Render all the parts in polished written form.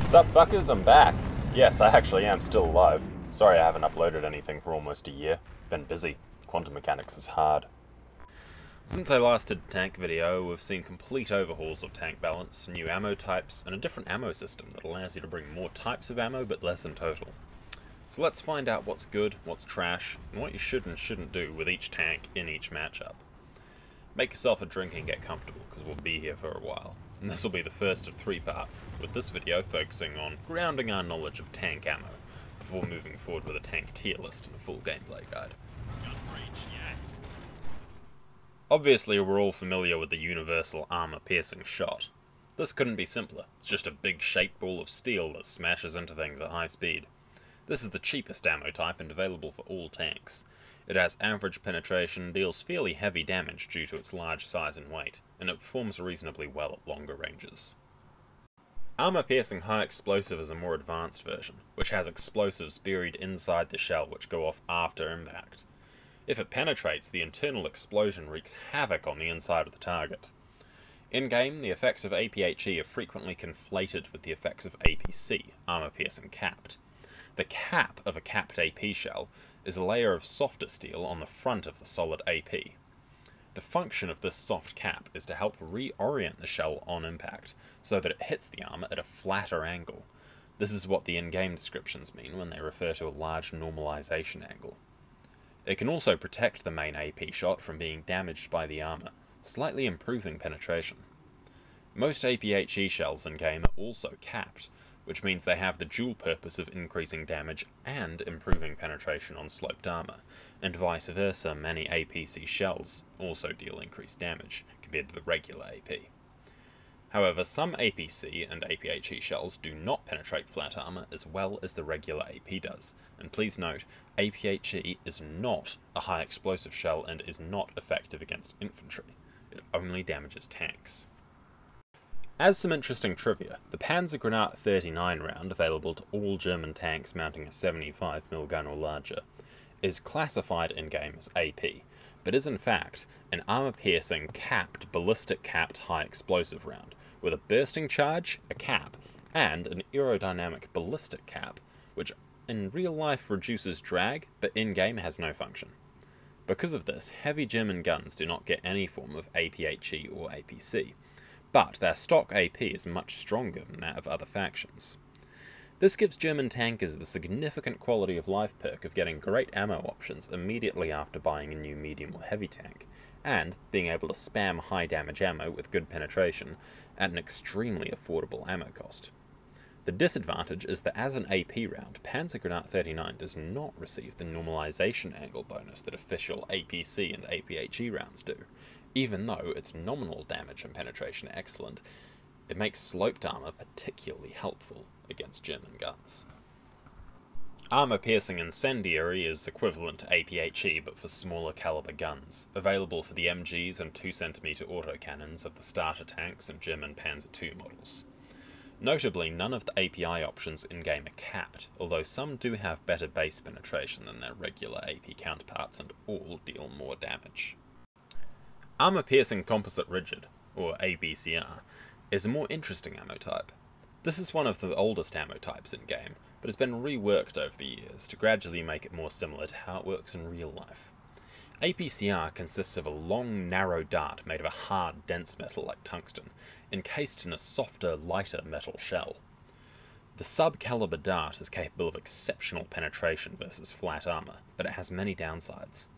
Sup fuckers, I'm back. Yes, I actually am still alive. Sorry I haven't uploaded anything for almost a year. Been busy. Quantum mechanics is hard. Since I last did a tank video, we've seen complete overhauls of tank balance, new ammo types, and a different ammo system that allows you to bring more types of ammo but less in total. So let's find out what's good, what's trash, and what you should and shouldn't do with each tank in each matchup. Make yourself a drink and get comfortable, because we'll be here for a while. And this will be the first of 3 parts, with this video focusing on grounding our knowledge of tank ammo, before moving forward with a tank tier list and a full gameplay guide. Gun breach, yes. Obviously we're all familiar with the universal armor-piercing shot. This couldn't be simpler. It's just a big shaped ball of steel that smashes into things at high speed. This is the cheapest ammo type and available for all tanks. It has average penetration, deals fairly heavy damage due to its large size and weight, and it performs reasonably well at longer ranges. Armor-piercing high explosive is a more advanced version, which has explosives buried inside the shell which go off after impact. If it penetrates, the internal explosion wreaks havoc on the inside of the target. In-game, the effects of APHE are frequently conflated with the effects of APC, armor-piercing capped. The cap of a capped AP shell is a layer of softer steel on the front of the solid AP. The function of this soft cap is to help reorient the shell on impact, so that it hits the armor at a flatter angle. This is what the in-game descriptions mean when they refer to a large normalization angle. It can also protect the main AP shot from being damaged by the armor, slightly improving penetration. Most APHE shells in-game are also capped, which means they have the dual purpose of increasing damage and improving penetration on sloped armor, and vice versa, many APC shells also deal increased damage compared to the regular AP. However, some APC and APHE shells do not penetrate flat armor as well as the regular AP does, and please note, APHE is not a high explosive shell and is not effective against infantry. It only damages tanks. As some interesting trivia, the Panzergranate 39 round, available to all German tanks mounting a 75mm gun or larger, is classified in-game as AP, but is in fact an armor-piercing capped, ballistic-capped high-explosive round, with a bursting charge, a cap, and an aerodynamic ballistic cap, which in real life reduces drag, but in-game has no function. Because of this, heavy German guns do not get any form of APHE or APC, but their stock AP is much stronger than that of other factions. This gives German tankers the significant quality of life perk of getting great ammo options immediately after buying a new medium or heavy tank, and being able to spam high damage ammo with good penetration at an extremely affordable ammo cost. The disadvantage is that as an AP round, Panzergranate 39 does not receive the normalization angle bonus that official APC and APHE rounds do. Even though its nominal damage and penetration are excellent, it makes sloped armor particularly helpful against German guns. Armor-piercing incendiary is equivalent to APHE but for smaller caliber guns, available for the MGs and 2cm autocannons of the starter tanks and German Panzer II models. Notably, none of the API options in-game are capped, although some do have better base penetration than their regular AP counterparts and all deal more damage. Armor-piercing composite rigid, or APCR, is a more interesting ammo type. This is one of the oldest ammo types in-game, but has been reworked over the years to gradually make it more similar to how it works in real life. APCR consists of a long, narrow dart made of a hard, dense metal like tungsten, encased in a softer, lighter metal shell. The sub-caliber dart is capable of exceptional penetration versus flat armor, but it has many downsides.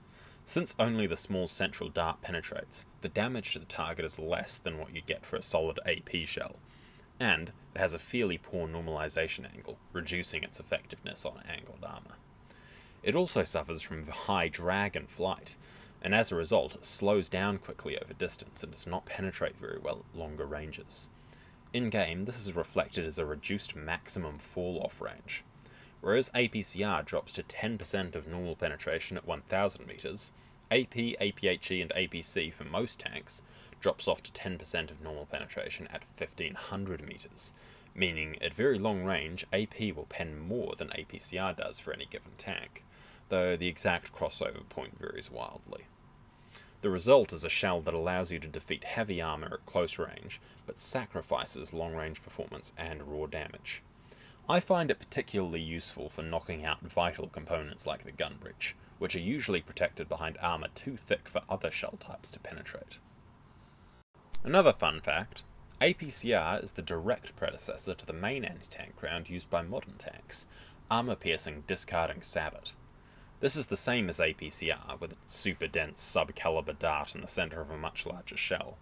Since only the small central dart penetrates, the damage to the target is less than what you get for a solid AP shell, and it has a fairly poor normalization angle, reducing its effectiveness on angled armor. It also suffers from high drag in flight, and as a result it slows down quickly over distance and does not penetrate very well at longer ranges. In-game, this is reflected as a reduced maximum fall-off range. Whereas APCR drops to 10% of normal penetration at 1000 meters, AP, APHE and APC for most tanks drops off to 10% of normal penetration at 1500 meters, meaning at very long range AP will pen more than APCR does for any given tank, though the exact crossover point varies wildly. The result is a shell that allows you to defeat heavy armor at close range, but sacrifices long-range performance and raw damage. I find it particularly useful for knocking out vital components like the gun breech, which are usually protected behind armour too thick for other shell types to penetrate. Another fun fact, APCR is the direct predecessor to the main anti-tank round used by modern tanks, armour-piercing discarding sabot. This is the same as APCR, with its super dense sub-caliber dart in the centre of a much larger shell.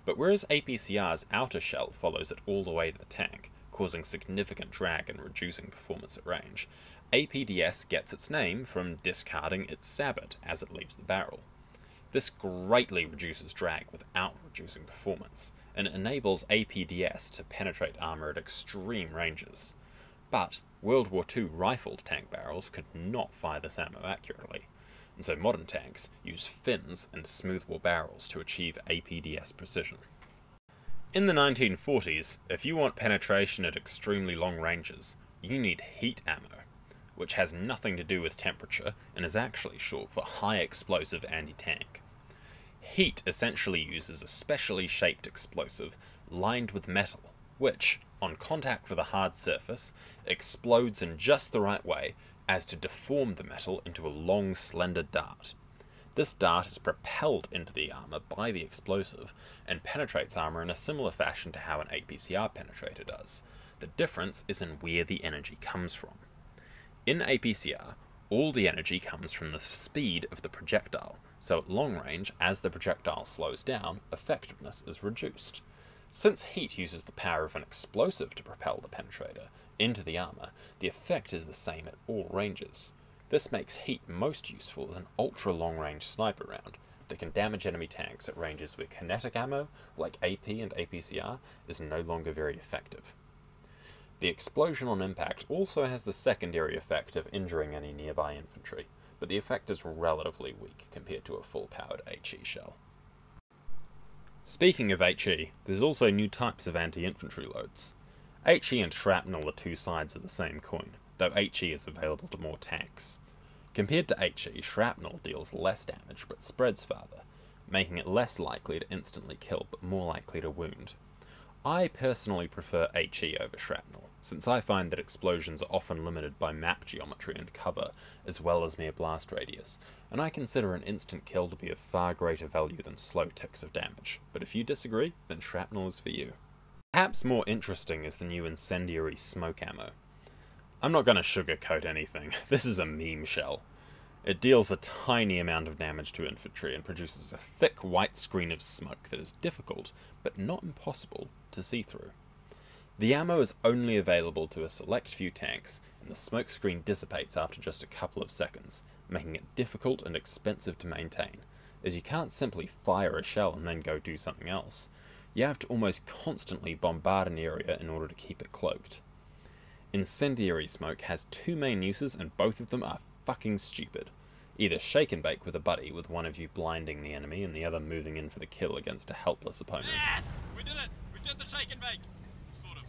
But whereas APCR's outer shell follows it all the way to the tank, causing significant drag and reducing performance at range, APDS gets its name from discarding its sabot as it leaves the barrel. This greatly reduces drag without reducing performance, and it enables APDS to penetrate armour at extreme ranges. But World War II rifled tank barrels could not fire this ammo accurately, and so modern tanks use fins and smoothbore barrels to achieve APDS precision. In the 1940s, if you want penetration at extremely long ranges, you need heat ammo, which has nothing to do with temperature and is actually short for high explosive anti-tank. Heat essentially uses a specially shaped explosive lined with metal, which, on contact with a hard surface, explodes in just the right way as to deform the metal into a long, slender dart. This dart is propelled into the armour by the explosive and penetrates armour in a similar fashion to how an APCR penetrator does. The difference is in where the energy comes from. In APCR, all the energy comes from the speed of the projectile, so at long range, as the projectile slows down, effectiveness is reduced. Since heat uses the power of an explosive to propel the penetrator into the armour, the effect is the same at all ranges. This makes heat most useful as an ultra-long-range sniper round that can damage enemy tanks at ranges where kinetic ammo, like AP and APCR, is no longer very effective. The explosion on impact also has the secondary effect of injuring any nearby infantry, but the effect is relatively weak compared to a full-powered HE shell. Speaking of HE, there's also new types of anti-infantry loads. HE and shrapnel are two sides of the same coin, though HE is available to more tanks. Compared to HE, shrapnel deals less damage but spreads farther, making it less likely to instantly kill but more likely to wound. I personally prefer HE over shrapnel, since I find that explosions are often limited by map geometry and cover, as well as mere blast radius, and I consider an instant kill to be of far greater value than slow ticks of damage. But if you disagree, then shrapnel is for you. Perhaps more interesting is the new incendiary smoke ammo. I'm not going to sugarcoat anything, this is a meme shell. It deals a tiny amount of damage to infantry and produces a thick white screen of smoke that is difficult, but not impossible, to see through. The ammo is only available to a select few tanks, and the smoke screen dissipates after just a couple of seconds, making it difficult and expensive to maintain, as you can't simply fire a shell and then go do something else. You have to almost constantly bombard an area in order to keep it cloaked. Incendiary smoke has two main uses, and both of them are fucking stupid. Either shake and bake with a buddy, with one of you blinding the enemy and the other moving in for the kill against a helpless opponent. Yes! We did it! We did the shake and bake! Sort of.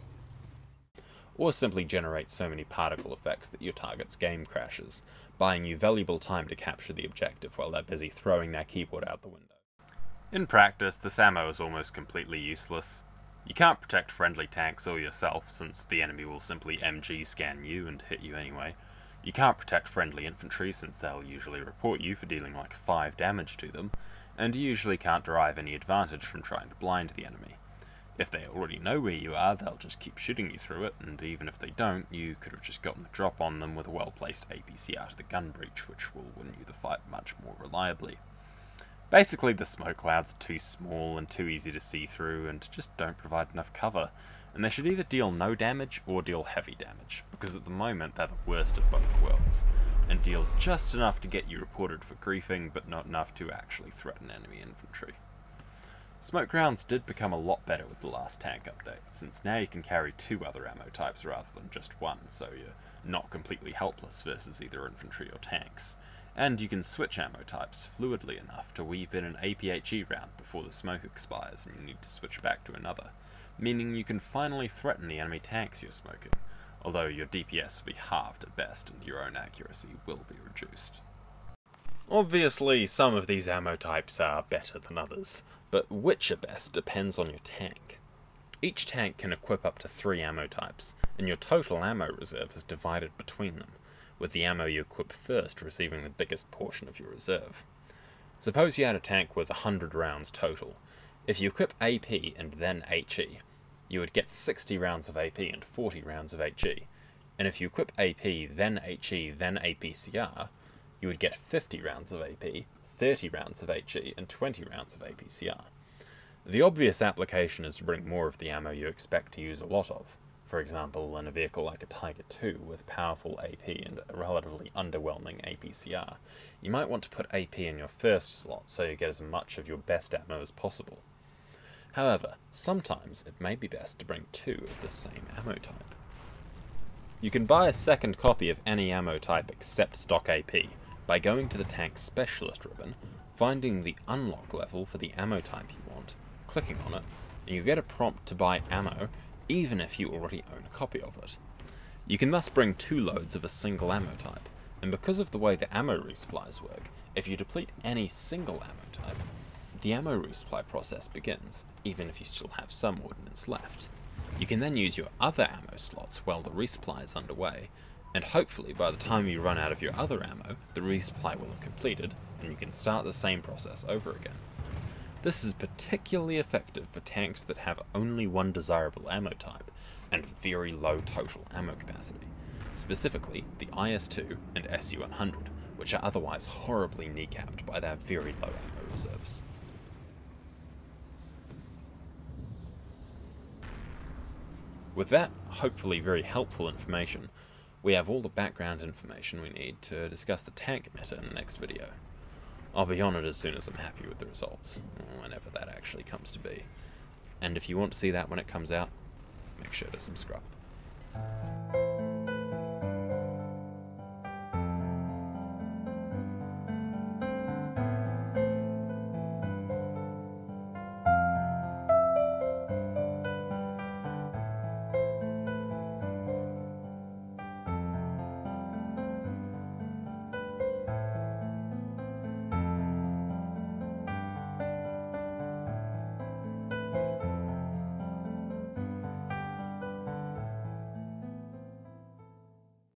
Or simply generate so many particle effects that your target's game crashes, buying you valuable time to capture the objective while they're busy throwing their keyboard out the window. In practice, this ammo is almost completely useless. You can't protect friendly tanks or yourself, since the enemy will simply MG scan you and hit you anyway. You can't protect friendly infantry, since they'll usually report you for dealing like 5 damage to them, and you usually can't derive any advantage from trying to blind the enemy. If they already know where you are, they'll just keep shooting you through it, and even if they don't, you could have just gotten the drop on them with a well-placed APCR to the gun breech, which will win you the fight much more reliably. Basically, the smoke clouds are too small and too easy to see through, and just don't provide enough cover, and they should either deal no damage or deal heavy damage, because at the moment they're the worst of both worlds, and deal just enough to get you reported for griefing, but not enough to actually threaten enemy infantry. Smoke rounds did become a lot better with the last tank update, since now you can carry 2 other ammo types rather than just one, so you're not completely helpless versus either infantry or tanks. And you can switch ammo types fluidly enough to weave in an APHE round before the smoke expires and you need to switch back to another, meaning you can finally threaten the enemy tanks you're smoking, although your DPS will be halved at best and your own accuracy will be reduced. Obviously, some of these ammo types are better than others, but which are best depends on your tank. Each tank can equip up to 3 ammo types, and your total ammo reserve is divided between them, with the ammo you equip first receiving the biggest portion of your reserve. Suppose you had a tank with 100 rounds total. If you equip AP and then HE, you would get 60 rounds of AP and 40 rounds of HE, and if you equip AP, then HE, then APCR, you would get 50 rounds of AP, 30 rounds of HE, and 20 rounds of APCR. The obvious application is to bring more of the ammo you expect to use a lot of. For example, in a vehicle like a Tiger II with powerful AP and a relatively underwhelming APCR, you might want to put AP in your first slot so you get as much of your best ammo as possible. However, sometimes it may be best to bring 2 of the same ammo type. You can buy a second copy of any ammo type except stock AP by going to the Tank Specialist ribbon, finding the unlock level for the ammo type you want, clicking on it, and you get a prompt to buy ammo even if you already own a copy of it. You can thus bring 2 loads of a single ammo type, and because of the way the ammo resupplies work, if you deplete any single ammo type, the ammo resupply process begins, even if you still have some ordnance left. You can then use your other ammo slots while the resupply is underway, and hopefully by the time you run out of your other ammo, the resupply will have completed, and you can start the same process over again. This is particularly effective for tanks that have only one desirable ammo type, and very low total ammo capacity, specifically the IS-2 and SU-100, which are otherwise horribly kneecapped by their very low ammo reserves. With that, hopefully very helpful information, we have all the background information we need to discuss the tank meta in the next video. I'll be on it as soon as I'm happy with the results, whenever that actually comes to be. And if you want to see that when it comes out, make sure to subscribe.